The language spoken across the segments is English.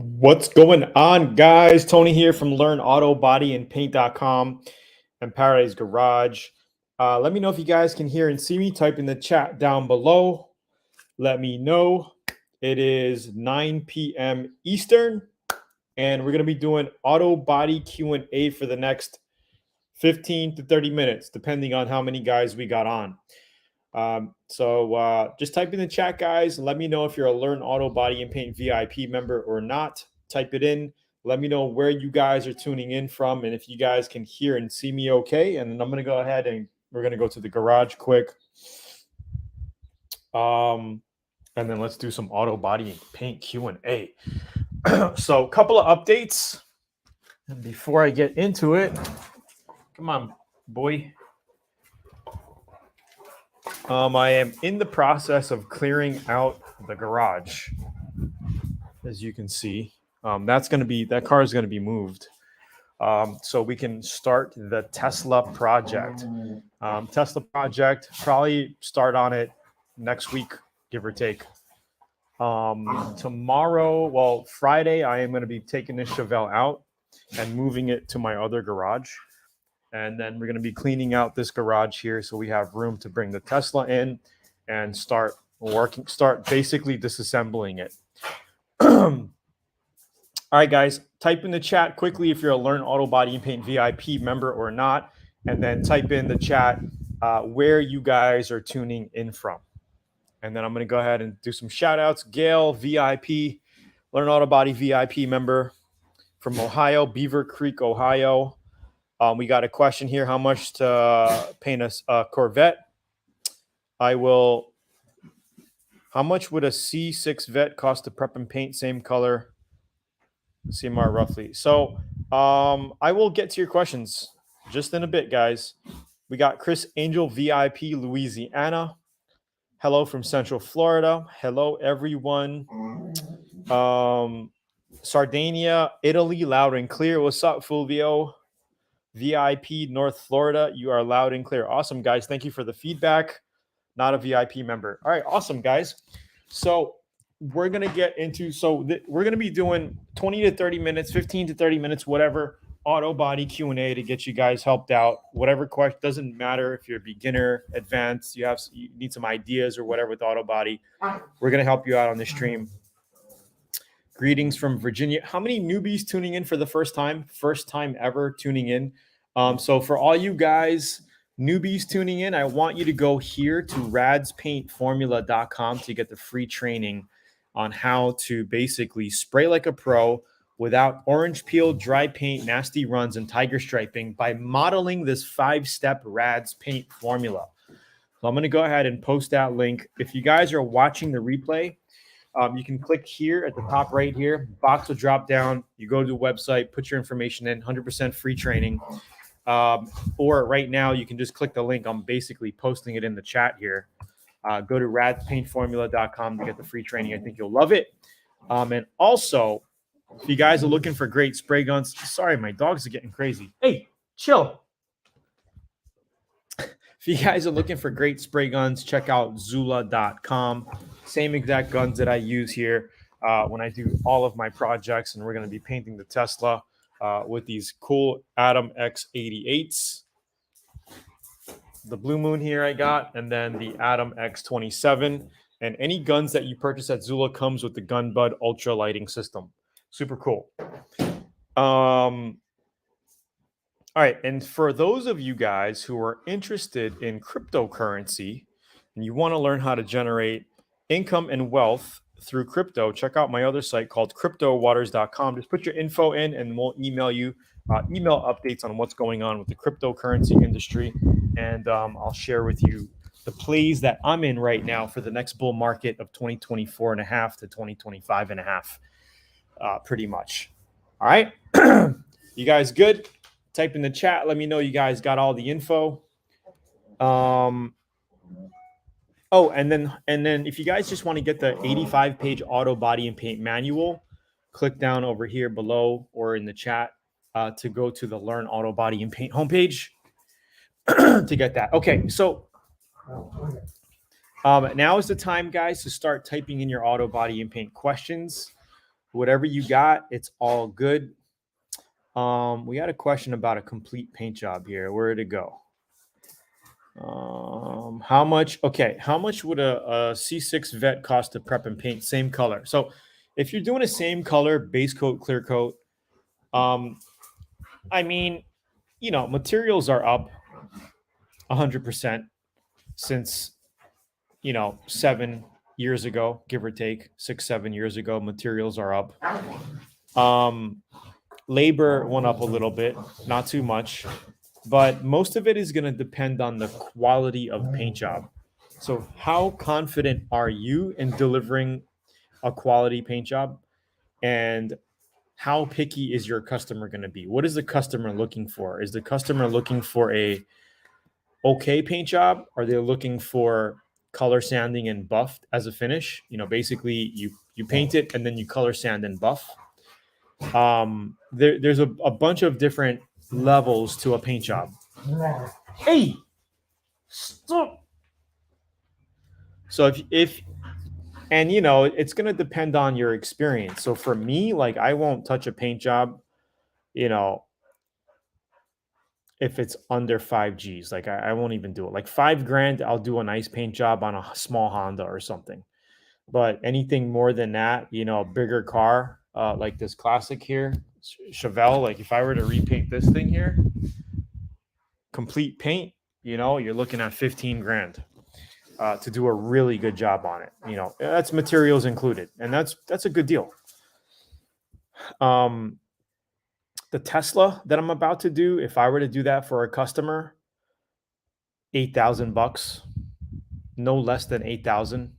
What's going on, guys? Tony here from LearnAutoBodyAndPaint.com and Paradise Garage. Let me know if you guys can hear and see me. Type in the chat down below. Let me know. It is 9 p.m. Eastern, and we're going to be doing auto body Q&A for the next 15 to 30 minutes, depending on how many guys we got on. So just type in the chat, guys, and let me know if you're a Learn Auto Body and Paint VIP member or not. Type it in. Let me know where you guys are tuning in from and if you guys can hear and see me okay. And then I'm going to go ahead and we're going to go to the garage quick. And then let's do some auto body and paint Q&A. So a couple of updates. And before I get into it, come on, boy. I am in the process of clearing out the garage, as you can see. That car is going to be moved, so we can start the Tesla project. Probably start on it next week, give or take. Tomorrow, Friday, I am going to be taking this Chevelle out and moving it to my other garage. And then we're going to be cleaning out this garage here so we have room to bring the Tesla in and start basically disassembling it. All right, guys, type in the chat quickly if you're a Learn Auto Body and Paint VIP member or not, and then type in the chat where you guys are tuning in from. And then I'm going to go ahead and do some shout outs. Gail, VIP, Learn Auto Body VIP member from Ohio, Beaver Creek, Ohio. We got a question here. How much to paint a Corvette? How much would a C6 Vette cost to prep and paint? Same color, CMR roughly. So I will get to your questions just in a bit, guys. We got Chris Angel, VIP, Louisiana. Hello from Central Florida. Hello, everyone. Sardinia, Italy, loud and clear. What's up, Fulvio? VIP North Florida, you are loud and clear. Awesome, guys. Thank you for the feedback. Not a VIP member. All right, awesome, guys. So we're going to get into, we're going to be doing 20 to 30 minutes, 15 to 30 minutes, whatever, auto body Q&A to get you guys helped out. Whatever question, doesn't matter if you're a beginner, advanced, you need some ideas or whatever with auto body. We're going to help you out on the stream. Greetings from Virginia. How many newbies tuning in for the first time? First time ever tuning in. So for all you guys, newbies tuning in, I want you to go here to radspaintformula.com to get the free training on how to basically spray like a pro without orange peel, dry paint, nasty runs, and tiger striping by modeling this 5-step Rads paint formula. So I'm going to go ahead and post that link. If you guys are watching the replay, you can click here at the top right here. Box will drop down. You go to the website, put your information in, 100% free training. Or right now, you can just click the link. I'm basically posting it in the chat here. Go to radspaintformula.com to get the free training. I think you'll love it. And also, if you guys are looking for great spray guns, sorry, my dogs are getting crazy. Hey, chill. If you guys are looking for great spray guns, check out Zula.com. Same exact guns that I use here when I do all of my projects. And we're going to be painting the Tesla with these cool Atom X88s. The Blue Moon here I got, and then the Atom X27. And any guns that you purchase at Zula comes with the Gun Bud Ultra Lighting System. Super cool. All right, and for those of you guys who are interested in cryptocurrency and you want to learn how to generate income and wealth through crypto, check out my other site called cryptowaters.com. Just put your info in and we'll email you email updates on what's going on with the cryptocurrency industry. And I'll share with you the plays that I'm in right now for the next bull market of 2024 and a half to 2025 and a half, pretty much. All right, you guys good? Type in the chat. Let me know you guys got all the info. Oh, and then if you guys just want to get the 85-page auto body and paint manual, click down over here below or in the chat to go to the Learn Auto Body and Paint homepage to get that. Okay, so now is the time, guys, to start typing in your auto body and paint questions. Whatever you got, it's all good. We got a question about a complete paint job here. Where did it go? How much? Okay, how much would a C6 vet cost to prep and paint same color? So, if you're doing a same color base coat, clear coat, I mean, materials are up 100% since 7 years ago, give or take 6, 7 years ago. Materials are up. Labor went up a little bit, not too much, but most of it is going to depend on the quality of paint job. So, how confident are you in delivering a quality paint job? And how picky is your customer going to be? What is the customer looking for? Is the customer looking for a okay paint job? Are they looking for color sanding and buff as a finish? Basically you paint it and then you color sand and buff. There's a bunch of different levels to a paint job. Hey, stop. So if and it's going to depend on your experience. So for me, like, I won't touch a paint job, if it's under 5 Gs. Like, I won't even do it. Like, $5,000, I'll do a nice paint job on a small Honda or something. But anything more than that, a bigger car, like this classic here, Chevelle, like if I were to repaint this thing here, complete paint, you're looking at $15,000 to do a really good job on it. That's materials included, and that's a good deal. The Tesla that I'm about to do, if I were to do that for a customer, $8,000, no less than 8,000,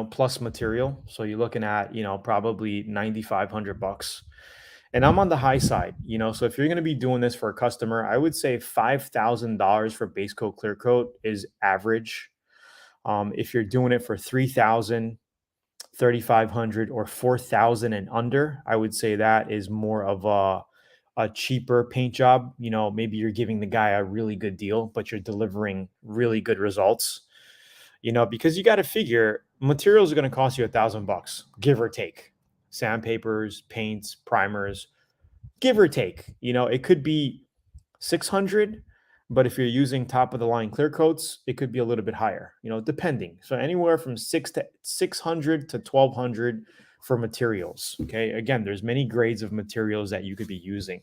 plus material. So you're looking at, probably $9,500. And I'm on the high side, so if you're going to be doing this for a customer, I would say $5,000 for base coat, clear coat is average. If you're doing it for 3,000, 3,500, or 4,000 and under, I would say that is more of a cheaper paint job. Maybe you're giving the guy a really good deal, but you're delivering really good results. Because you got to figure materials are going to cost you $1,000, give or take. Sandpapers, paints, primers, give or take. It could be 600, but if you're using top of the line clear coats, it could be a little bit higher. Depending. So anywhere from 600 to 1,200 for materials. Okay. Again, there's many grades of materials that you could be using.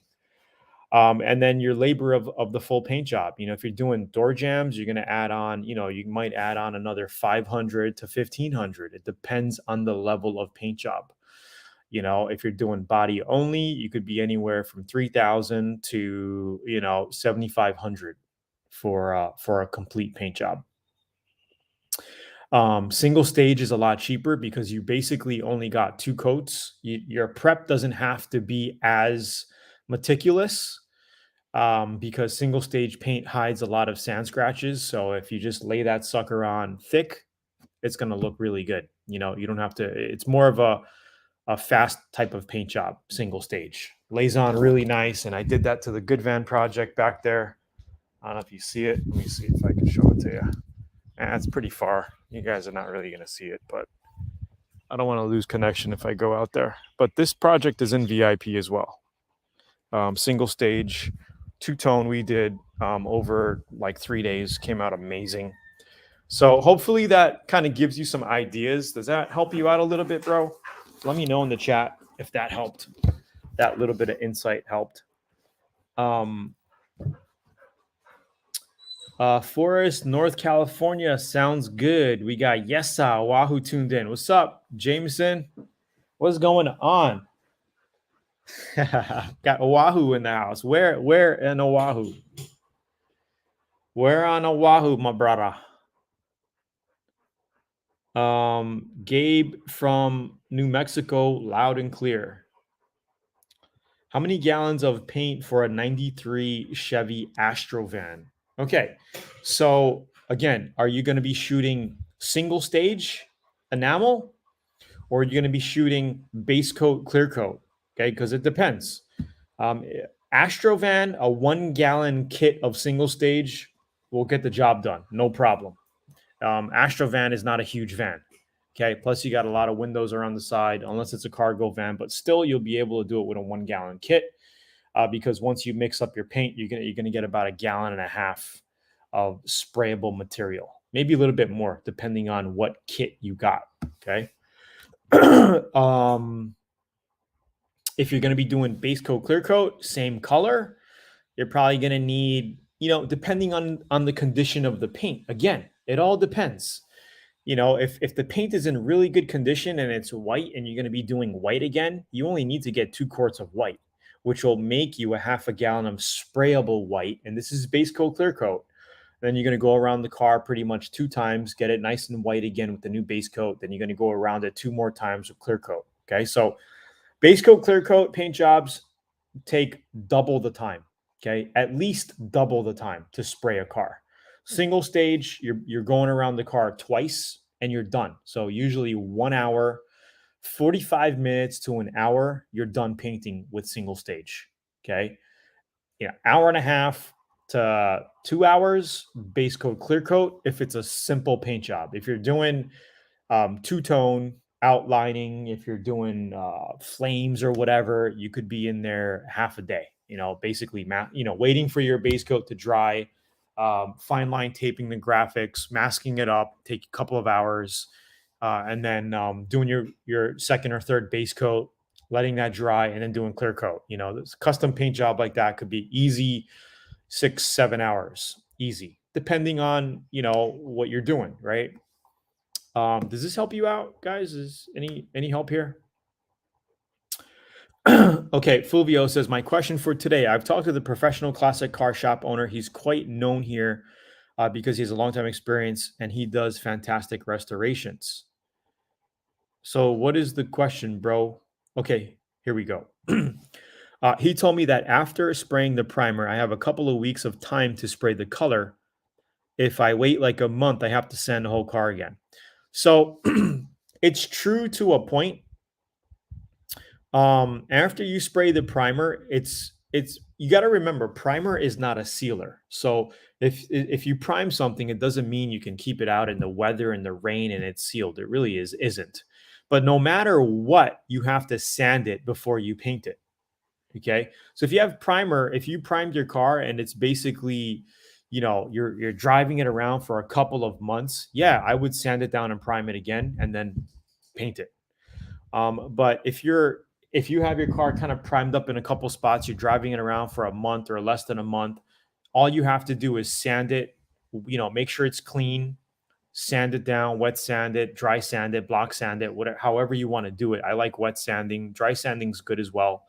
And then your labor of the full paint job. If you're doing door jambs, you're going to add on, you might add on another 500 to 1,500. It depends on the level of paint job. If you're doing body only, you could be anywhere from 3,000 to, 7,500 for a complete paint job. Single stage is a lot cheaper because you basically only got 2 coats. Your prep doesn't have to be as meticulous, because single stage paint hides a lot of sand scratches. So if you just lay that sucker on thick, it's going to look really good. You don't have to, it's more of a fast type of paint job, single stage. Lays on really nice. And I did that to the Good Van project back there. I don't know if you see it. Let me see if I can show it to you. It's pretty far. You guys are not really going to see it, but I don't want to lose connection if I go out there. But this project is in VIP as well. Single stage, 2-tone we did over like 3 days. Came out amazing. So hopefully that kind of gives you some ideas. Does that help you out a little bit, bro? Let me know in the chat if that helped. That little bit of insight helped. Forest, North California sounds good. We got Yesa Wahoo tuned in. What's up, Jameson? What's going on? Got Oahu in the house. Where in Oahu? Where on Oahu, my brother? Gabe from New Mexico, loud and clear. How many gallons of paint for a 93 Chevy Astro van? Okay, so again, are you going to be shooting single stage enamel, or are you going to be shooting base coat, clear coat? Okay, because it depends. Astro van, a 1 gallon kit of single stage will get the job done, no problem. Astro van is not a huge van. Okay. Plus, you got a lot of windows around the side, unless it's a cargo van, but still, you'll be able to do it with a 1 gallon kit because once you mix up your paint, you're gonna get about 1.5 gallons of sprayable material, maybe a little bit more, depending on what kit you got. Okay. If you're gonna be doing base coat, clear coat, same color, you're probably going to need, depending on the condition of the paint. Again, it all depends. If the paint is in really good condition and it's white and you're going to be doing white again, you only need to get 2 quarts of white, which will make you 1/2 gallon of sprayable white. And this is base coat, clear coat. Then you're going to go around the car pretty much 2 times, get it nice and white again with the new base coat. Then you're going to go around it 2 more times with clear coat. Okay. So base coat, clear coat paint jobs take double the time. Okay, at least double the time to spray a car. Single stage, you're going around the car twice and you're done. So usually 1 hour, 45 minutes to an hour, you're done painting with single stage. Okay, hour and a half to 2 hours, base coat, clear coat. If it's a simple paint job, if you're doing two-tone outlining, if you're doing flames or whatever, you could be in there half a day, basically waiting for your base coat to dry, fine line taping the graphics, masking it up, take a couple of hours, and then doing your second or third base coat, letting that dry, and then doing clear coat. This custom paint job like that could be easy 6-7 hours, easy, depending on what you're doing, right? Does this help you out, guys? Is any help here? Okay, Fulvio says, my question for today. I've talked to the professional classic car shop owner. He's quite known here because he has a long time experience and he does fantastic restorations. So what is the question, bro? Okay, here we go. He told me that after spraying the primer, I have a couple of weeks of time to spray the color. If I wait like a month, I have to sand the whole car again. So it's true to a point. After you spray the primer, it's you got to remember, primer is not a sealer. So if you prime something, it doesn't mean you can keep it out in the weather and the rain and it's sealed. It really isn't. But no matter what, you have to sand it before you paint it. Okay. So if you have primer, if you primed your car and it's basically, you're driving it around for a couple of months, yeah, I would sand it down and prime it again and then paint it. But if you have your car kind of primed up in a couple spots, you're driving it around for a month or less than a month, all you have to do is sand it, make sure it's clean, sand it down, wet sand it, dry sand it, block sand it, whatever, however you want to do it. I like wet sanding. Dry sanding's good as well.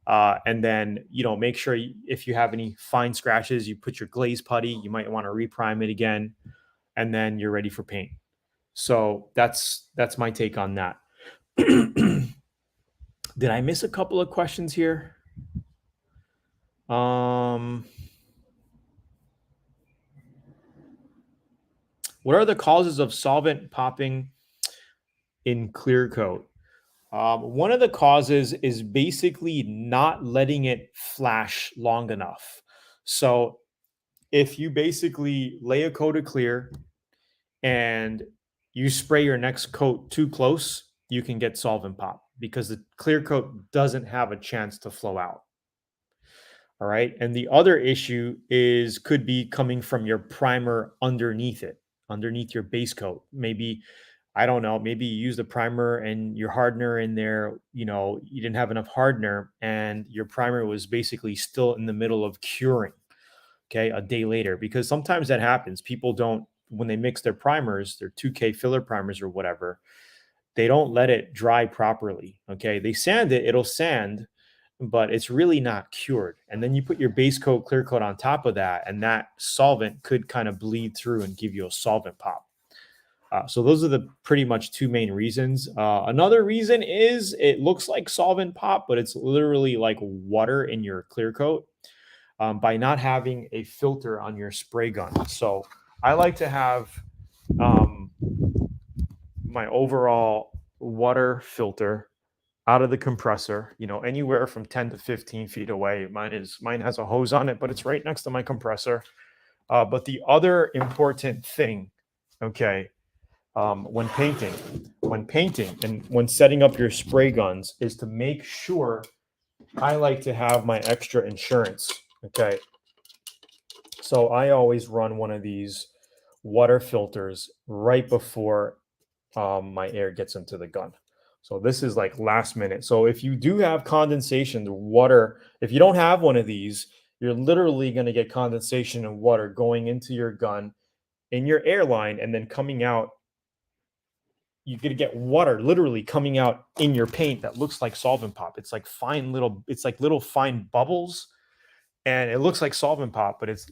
And then, make sure if you have any fine scratches, you put your glaze putty, you might want to reprime it again, and then you're ready for paint. So that's my take on that. Did I miss a couple of questions here? What are the causes of solvent popping in clear coat? One of the causes is basically not letting it flash long enough. So if you basically lay a coat of clear and you spray your next coat too close, you can get solvent pop because the clear coat doesn't have a chance to flow out. All right. And the other issue could be coming from your primer underneath it, underneath your base coat. Maybe, I don't know, maybe you use the primer and your hardener in there, you didn't have enough hardener and your primer was basically still in the middle of curing, okay, a day later, because sometimes that happens. People don't, when they mix their primers, their 2K filler primers or whatever, they don't let it dry properly, okay? They sand it, it'll sand, but it's really not cured. And then you put your base coat, clear coat on top of that, and that solvent could kind of bleed through and give you a solvent pop. So those are the pretty much two main reasons. Another reason is it looks like solvent pop, but it's literally like water in your clear coat by not having a filter on your spray gun. So I like to have my overall water filter out of the compressor, anywhere from 10 to 15 feet away. Mine has a hose on it, but it's right next to my compressor. But the other important thing, okay, when painting, and when setting up your spray guns is to make sure. I like to have my extra insurance. Okay, so I always run one of these water filters right before my air gets into the gun. So this is like last minute. So if you do have condensation, the water, if you don't have one of these, you're literally going to get condensation and water going into your gun in your airline and then coming out. You're going to get water literally coming out in your paint that looks like solvent pop. It's like it's like little fine bubbles, and it looks like solvent pop, but it's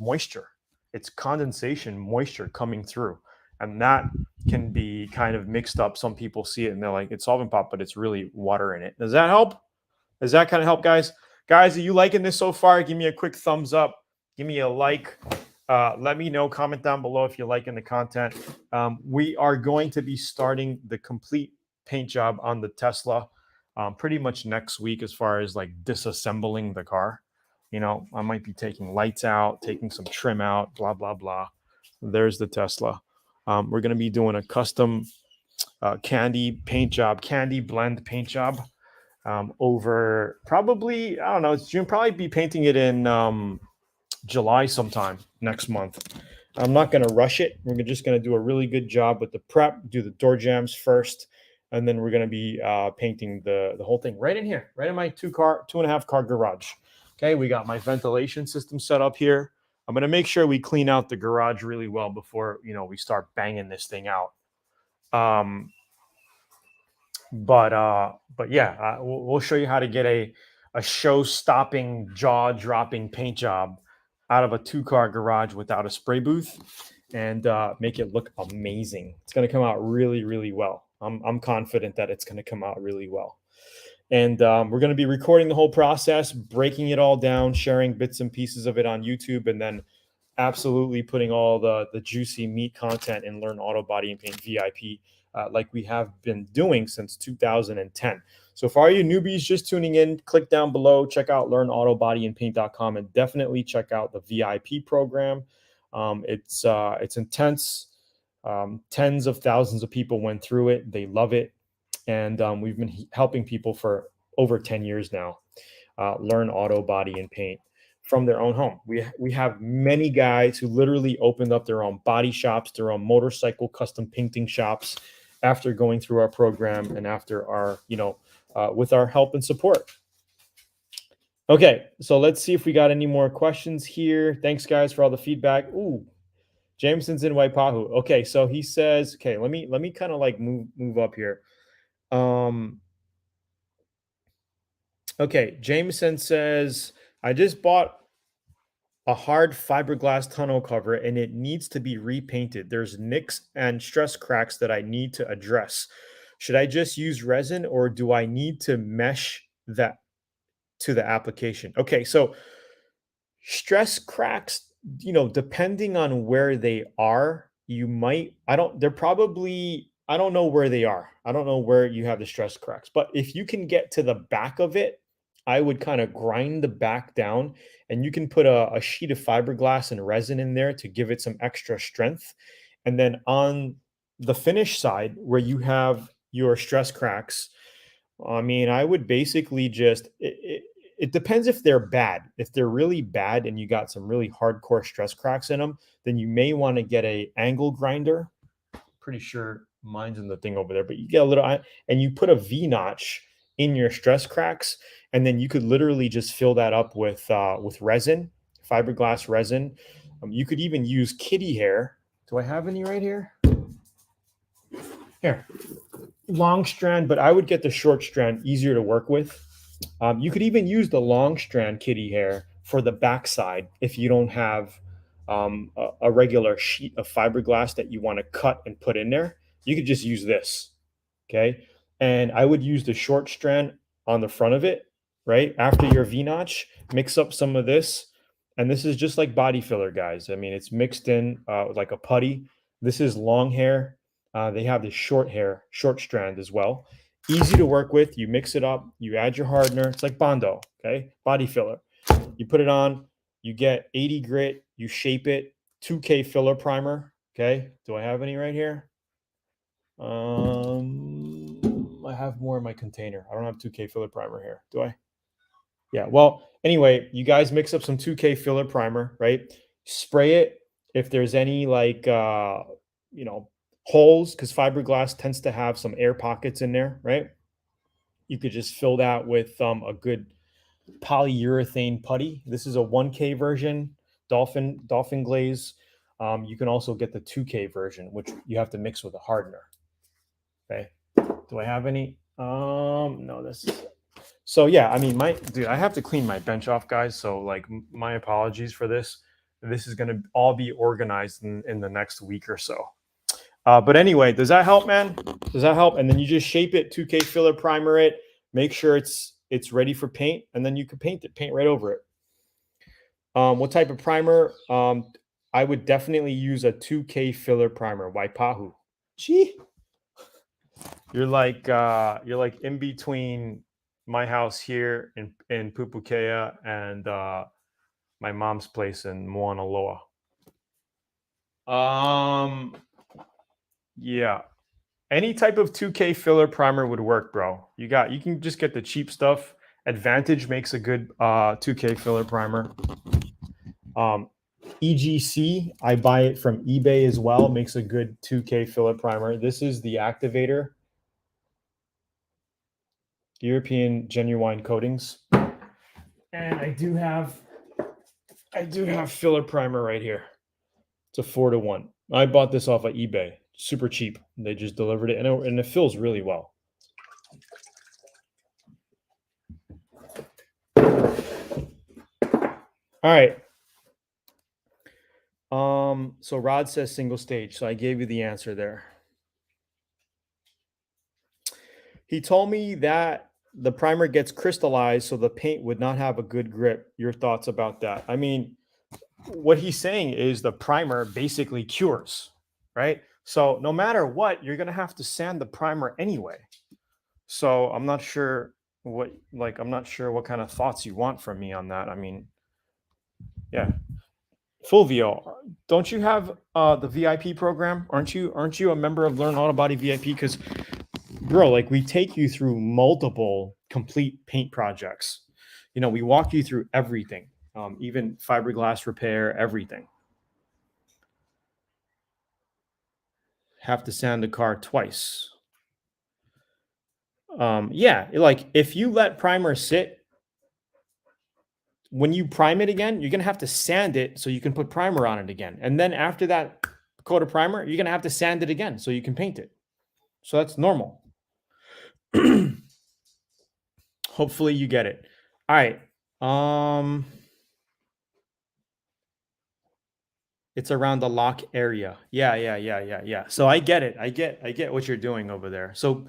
moisture. It's condensation moisture coming through. And that can be kind of mixed up. Some people see it and they're like, it's solvent pop, but it's really water in it. Does that help? Does that kind of help, guys? Guys, are you liking this so far? Give me a quick thumbs up. Give me a like. Let me know. Comment down below if you're liking the content. We are going to be starting the complete paint job on the Tesla pretty much next week, as far as like disassembling the car. You know, I might be taking lights out, taking some trim out, blah, blah, blah. There's the Tesla. We're going to be doing a custom candy paint job, candy blend paint job over probably, I don't know, it's June, probably be painting it in July sometime next month. I'm not going to rush it. We're just going to do a really good job with the prep, do the door jambs first, and then we're going to be painting the whole thing right in here, right in my 2.5 car garage. Okay, we got my ventilation system set up here. I'm going to make sure we clean out the garage really well before, you know, we start banging this thing out. But yeah, we'll show you how to get a show-stopping, jaw-dropping paint job out of a 2-car garage without a spray booth, and make it look amazing. It's going to come out really, really well. I'm confident that it's going to come out really well. And we're going to be recording the whole process, breaking it all down, sharing bits and pieces of it on YouTube, and then absolutely putting all the juicy meat content in Learn Auto Body and Paint VIP, like we have been doing since 2010. So for all you newbies just tuning in, click down below, check out LearnAutoBodyAndPaint.com, and definitely check out the VIP program. It's intense. Tens of thousands of people went through it. They love it. And we've been helping people for over 10 years now learn auto, body, and paint from their own home. We have many guys who literally opened up their own body shops, their own motorcycle custom painting shops after going through our program and after our, with our help and support. Okay, so let's see if we got any more questions here. Thanks, guys, for all the feedback. Ooh, Jameson's in Waipahu. Okay, so he says, okay, let me kind of like move up here. Okay, Jameson says, I just bought a hard fiberglass tonneau cover and it needs to be repainted. There's nicks and stress cracks that I need to address. Should I just use resin or do I need to mesh that to the application? Okay, so stress cracks, depending on where they are, I don't know where they are. I don't know where you have the stress cracks, but if you can get to the back of it, I would kind of grind the back down, and you can put a sheet of fiberglass and resin in there to give it some extra strength. And then on the finish side where you have your stress cracks, I mean, I would basically just, it depends if they're bad. If they're really bad and you got some really hardcore stress cracks in them, then you may want to get a angle grinder. Pretty sure mine's in the thing over there, but you get a little, and you put a V-notch in your stress cracks, and then you could literally just fill that up with resin, fiberglass resin. You could even use kitty hair. Do I have any right here? Here, long strand, but I would get the short strand, easier to work with. You could even use the long strand kitty hair for the backside if you don't have a regular sheet of fiberglass that you want to cut and put in there. You could just use this, okay? And I would use the short strand on the front of it, right? After your V-notch, mix up some of this. And this is just like body filler, guys. I mean, it's mixed in like a putty. This is long hair. They have this short strand as well. Easy to work with. You mix it up. You add your hardener. It's like Bondo, okay? Body filler. You put it on. You get 80 grit. You shape it. 2K filler primer, Okay, do I have any right here? I have more in my container. I don't have 2K filler primer here, do I? Yeah, well, anyway, you guys mix up some 2K filler primer, right? Spray it if there's any like you know, holes, because fiberglass tends to have some air pockets in there, right? You could just fill that with a good polyurethane putty. This is a 1K version, dolphin glaze. You can also get the 2K version, which you have to mix with a hardener. Okay. Do I have any? No, this is it. So yeah, I mean, I have to clean my bench off, guys. So like, my apologies for this. This is gonna all be organized in the next week or so. But anyway, does that help, man? Does that help? And then you just shape it, 2K filler primer it, make sure it's ready for paint, and then you can paint right over it. What type of primer? I would definitely use a 2K filler primer. Waipahu. Gee, you're like in between my house here in Pupukea and my mom's place in Moana Loa. Yeah. Any type of 2K filler primer would work, bro. You can just get the cheap stuff. Advantage makes a good 2K filler primer. EGC, I buy it from eBay as well, makes a good 2K filler primer. This is the activator. European genuine coatings. And I do have filler primer right here. It's a 4-to-1. I bought this off of eBay. Super cheap. They just delivered it, and it fills really well. All right. So Rod says single stage. So I gave you the answer there. He told me that the primer gets crystallized, so the paint would not have a good grip. Your thoughts about that? I mean, what he's saying is the primer basically cures, right? So no matter what, you're gonna have to sand the primer anyway. So I'm not sure what kind of thoughts you want from me on that. I mean, yeah. Fulvio, don't you have the VIP program? Aren't you a member of Learn Autobody VIP? Because bro, like, we take you through multiple complete paint projects. You know, we walk you through everything, even fiberglass repair, everything. Have to sand the car twice. Yeah, like if you let primer sit, when you prime it again, you're gonna have to sand it so you can put primer on it again. And then after that coat of primer, you're gonna have to sand it again so you can paint it. So that's normal. Hopefully you get it. All right. It's around the lock area. Yeah. So I get it. I get what you're doing over there. So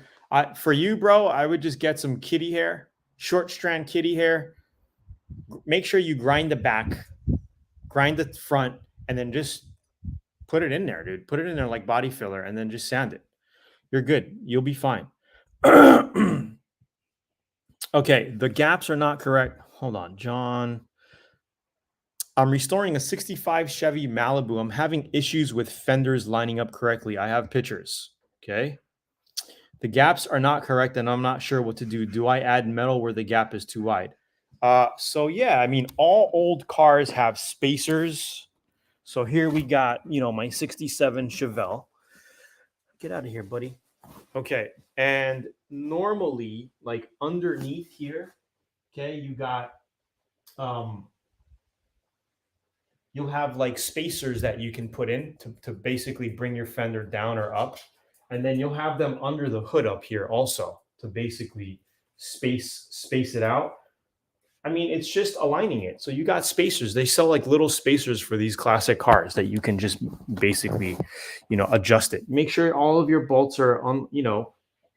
for you, bro, I would just get some kitty hair, short strand kitty hair. Make sure you grind the back, grind the front, and then just put it in there, dude. Put it in there like body filler, and then just sand it. You're good. You'll be fine. Okay, the gaps are not correct. Hold on, John. I'm restoring a 65 Chevy Malibu. I'm having issues with fenders lining up correctly. I have pictures. Okay. The gaps are not correct, and I'm not sure what to do. Do I add metal where the gap is too wide? So yeah, I mean, all old cars have spacers. So here we got, my 67 Chevelle. Get out of here, buddy. Okay. And normally, like underneath here, okay, you got, you'll have like spacers that you can put in to basically bring your fender down or up. And then you'll have them under the hood up here also to basically space it out. I mean, it's just aligning it. So you got spacers. They sell like little spacers for these classic cars that you can just basically, adjust it. Make sure all of your bolts are on,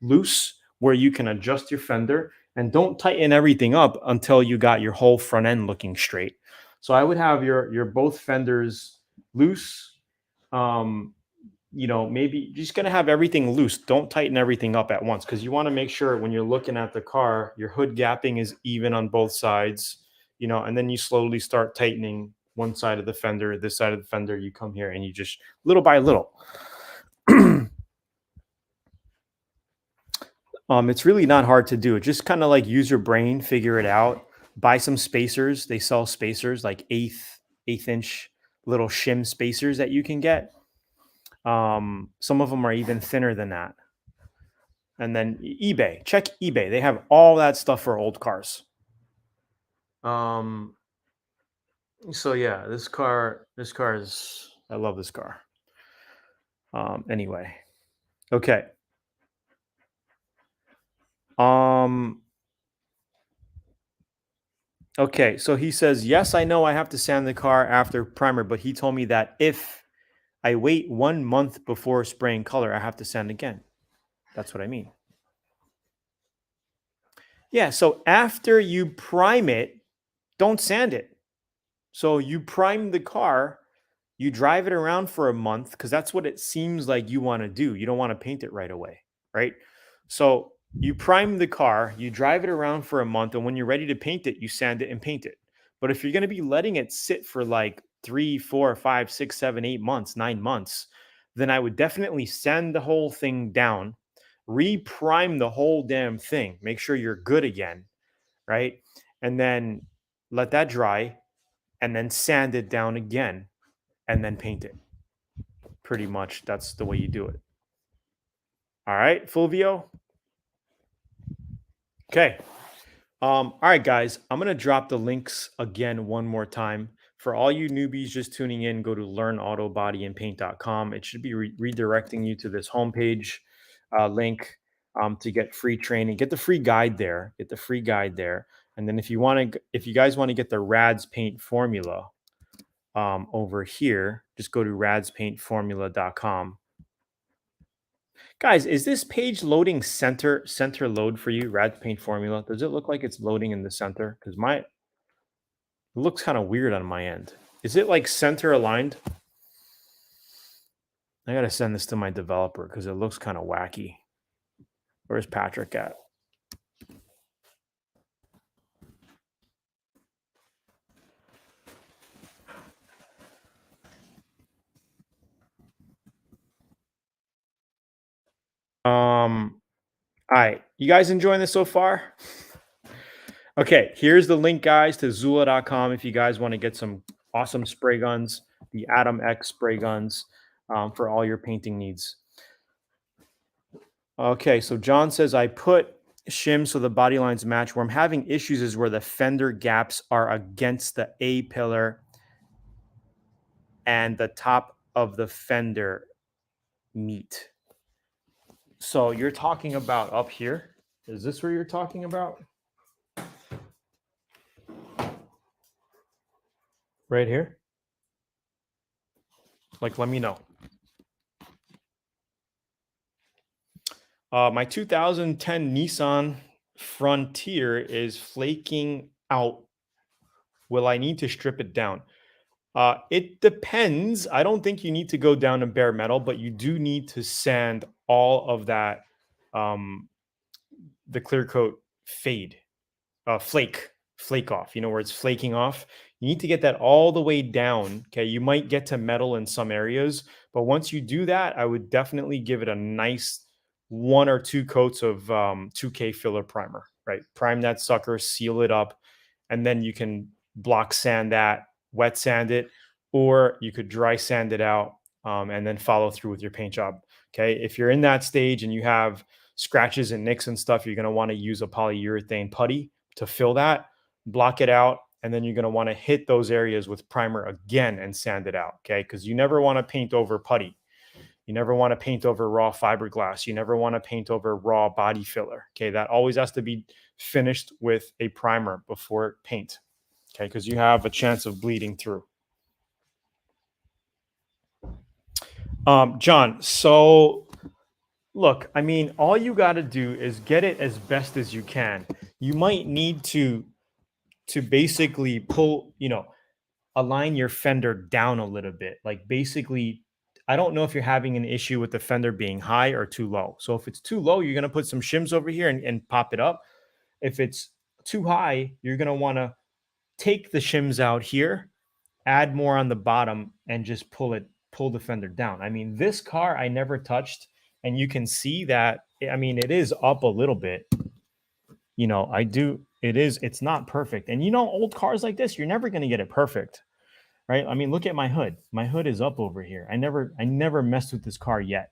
loose where you can adjust your fender, and don't tighten everything up until you got your whole front end looking straight. So I would have your both fenders loose. Maybe just going to have everything loose. Don't tighten everything up at once, because you want to make sure when you're looking at the car, your hood gapping is even on both sides, and then you slowly start tightening one side of the fender, this side of the fender, you come here and you just little by little. It's really not hard to do. Just kind of like use your brain, figure it out. Buy some spacers. They sell spacers like eighth inch little shim spacers that you can get. Some of them are even thinner than that. And then eBay, check eBay. They have all that stuff for old cars. So yeah, this car is, I love this car. Anyway, okay. Okay, so he says, yes, I know I have to sand the car after primer, but he told me that if I wait 1 month before spraying color, I have to sand again. That's what I mean. Yeah, so after you prime it, don't sand it. So you prime the car, you drive it around for a month because that's what it seems like you want to do. You don't want to paint it right away, right? So you prime the car, you drive it around for a month, and when you're ready to paint it, you sand it and paint it. But if you're going to be letting it sit for like 3, 4, 5, 6, 7, 8 months, 9 months, then I would definitely sand the whole thing down, reprime the whole damn thing, make sure you're good again, right? And then let that dry and then sand it down again and then paint it. Pretty much that's the way you do it. All right, Fulvio. Okay. All right, guys, I'm going to drop the links again one more time. For all you newbies just tuning in, go to LearnAutoBodyAndPaint.com. It should be redirecting you to this homepage link to get free training. Get the free guide there. Get the free guide there. And then if you guys want to get the Rads Paint formula over here, just go to radspaintformula.com. Guys, is this page loading center load for you, Rads Paint Formula? Does it look like it's loading in the center? Because it looks kind of weird on my end. Is it like center aligned? I got to send this to my developer because it looks kind of wacky. Where's Patrick at? All right. You guys enjoying this so far? Okay, here's the link, guys, to Zula.com if you guys want to get some awesome spray guns, the Atom X spray guns for all your painting needs. Okay, so John says, I put shim so the body lines match. Where I'm having issues is where the fender gaps are against the A pillar and the top of the fender meet. So you're talking about up here? Is this where you're talking about? Right here? Like, let me know. My 2010 Nissan Frontier is flaking out. Will I need to strip it down? It depends. I don't think you need to go down to bare metal, but you do need to sand all of that, the clear coat flake off, where it's flaking off. You need to get that all the way down. Okay. You might get to metal in some areas, but once you do that, I would definitely give it a nice 1 or 2 coats of 2K filler primer, right? Prime that sucker, seal it up, and then you can block sand that, wet sand it, or you could dry sand it out and then follow through with your paint job. Okay. If you're in that stage and you have scratches and nicks and stuff, you're going to want to use a polyurethane putty to fill that, block it out, and then you're going to want to hit those areas with primer again and sand it out. Okay. Because you never want to paint over putty. You never want to paint over raw fiberglass. You never want to paint over raw body filler. Okay. That always has to be finished with a primer before paint. Okay. Because you have a chance of bleeding through. John, so look, I mean, all you got to do is get it as best as you can. You might need to basically pull, align your fender down a little bit. Like basically, I don't know if you're having an issue with the fender being high or too low. So if it's too low, you're going to put some shims over here and pop it up. If it's too high, you're going to want to take the shims out here, add more on the bottom and just pull the fender down. I mean, this car I never touched, and you can see that, I mean, it is up a little bit. You know, it's not perfect. And you know, old cars like this, you're never going to get it perfect, right? I mean, look at my hood. My hood is up over here. I never messed with this car yet.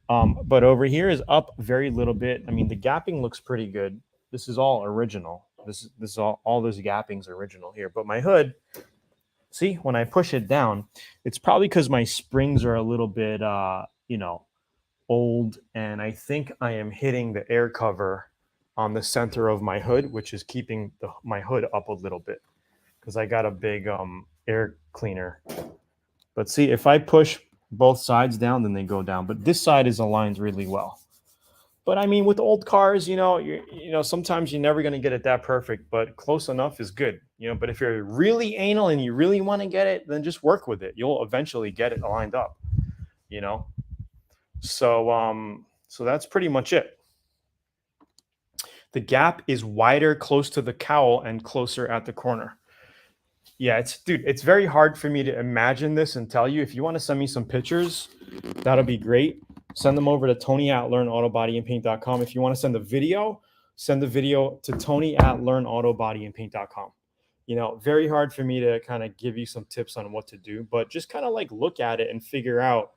But over here is up very little bit. I mean, the gapping looks pretty good. This is all original. This is all those gappings original here. But my hood, see, when I push it down, it's probably because my springs are a little bit, you know, old, and I think I am hitting the air cover on the center of my hood, which is keeping my hood up a little bit because I got a big air cleaner. But see, if I push both sides down, then they go down. But this side is aligned really well. But I mean, with old cars, you know, sometimes you're never going to get it that perfect, but close enough is good, you know. But if you're really anal and you really want to get it, then just work with it. You'll eventually get it lined up, you know. So that's pretty much it. The gap is wider close to the cowl and closer at the corner. Yeah, it's very hard for me to imagine this and tell you. If you want to send me some pictures, that'll be great. Send them over to Tony@LearnAutoBodyAndPaint.com. If you want to send the video to Tony@LearnAutoBodyAndPaint.com. You know, very hard for me to kind of give you some tips on what to do, but just kind of like look at it and figure out,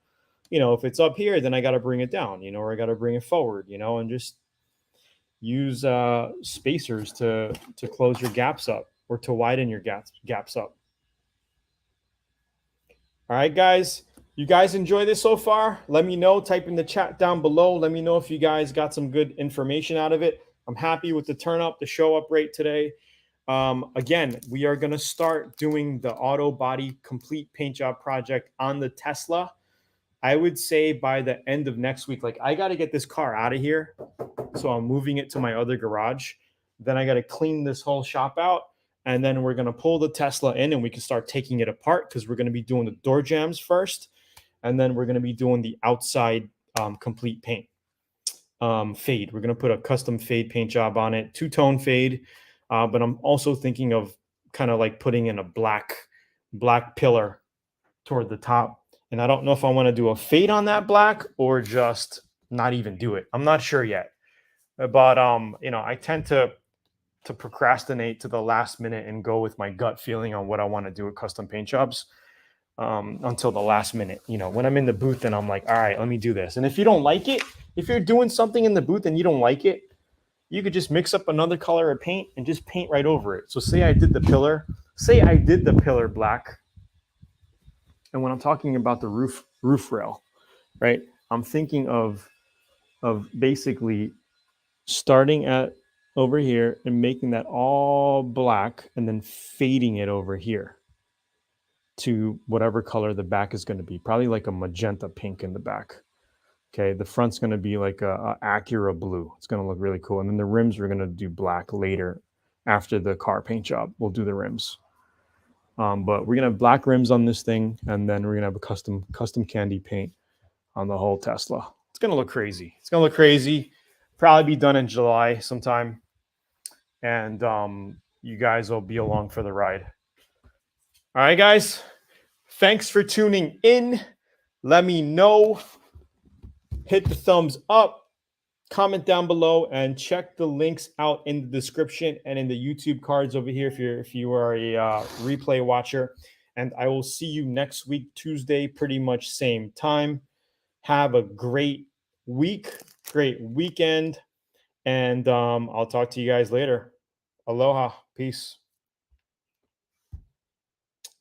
you know, if it's up here, then I got to bring it down, you know, or I got to bring it forward, you know, and just use spacers to close your gaps up or to widen your gaps up. All right, guys. You guys enjoy this so far? Let me know. Type in the chat down below. Let me know if you guys got some good information out of it. I'm happy with the show up rate today. Again, we are going to start doing the auto body complete paint job project on the Tesla. I would say by the end of next week. Like, I got to get this car out of here. So I'm moving it to my other garage. Then I got to clean this whole shop out. And then we're going to pull the Tesla in and we can start taking it apart because we're going to be doing the door jambs first. And then we're going to be doing the outside complete paint fade. We're going to put a custom fade paint job on it, two-tone fade. But I'm also thinking of kind of like putting in a black pillar toward the top. And I don't know if I want to do a fade on that black or just not even do it. I'm not sure yet. But you know, I tend to procrastinate to the last minute and go with my gut feeling on what I want to do with custom paint jobs until the last minute. You know, when I'm in the booth and I'm like, all right, let me do this. And if you don't like it, if you're doing something in the booth and you don't like it, you could just mix up another color of paint and just paint right over it. So say I did the pillar black. And when I'm talking about the roof rail, right, I'm thinking of basically starting at over here and making that all black and then fading it over here to whatever color the back is going to be, probably like a magenta pink in the back. Okay, the front's going to be like a Acura blue. It's going to look really cool. And then the rims we're going to do black later after the car paint job. We'll do the rims. But we're going to have black rims on this thing, and then we're going to have a custom candy paint on the whole Tesla. It's going to look crazy. It's going to look crazy. Probably be done in July sometime. And you guys will be along for the ride. All right, guys. Thanks for tuning in. Let me know. Hit the thumbs up. Comment down below and check the links out in the description and in the YouTube cards over here if you are a replay watcher. And I will see you next week, Tuesday, pretty much same time. Have a great week, great weekend, and I'll talk to you guys later. Aloha. Peace.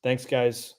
Thanks, guys.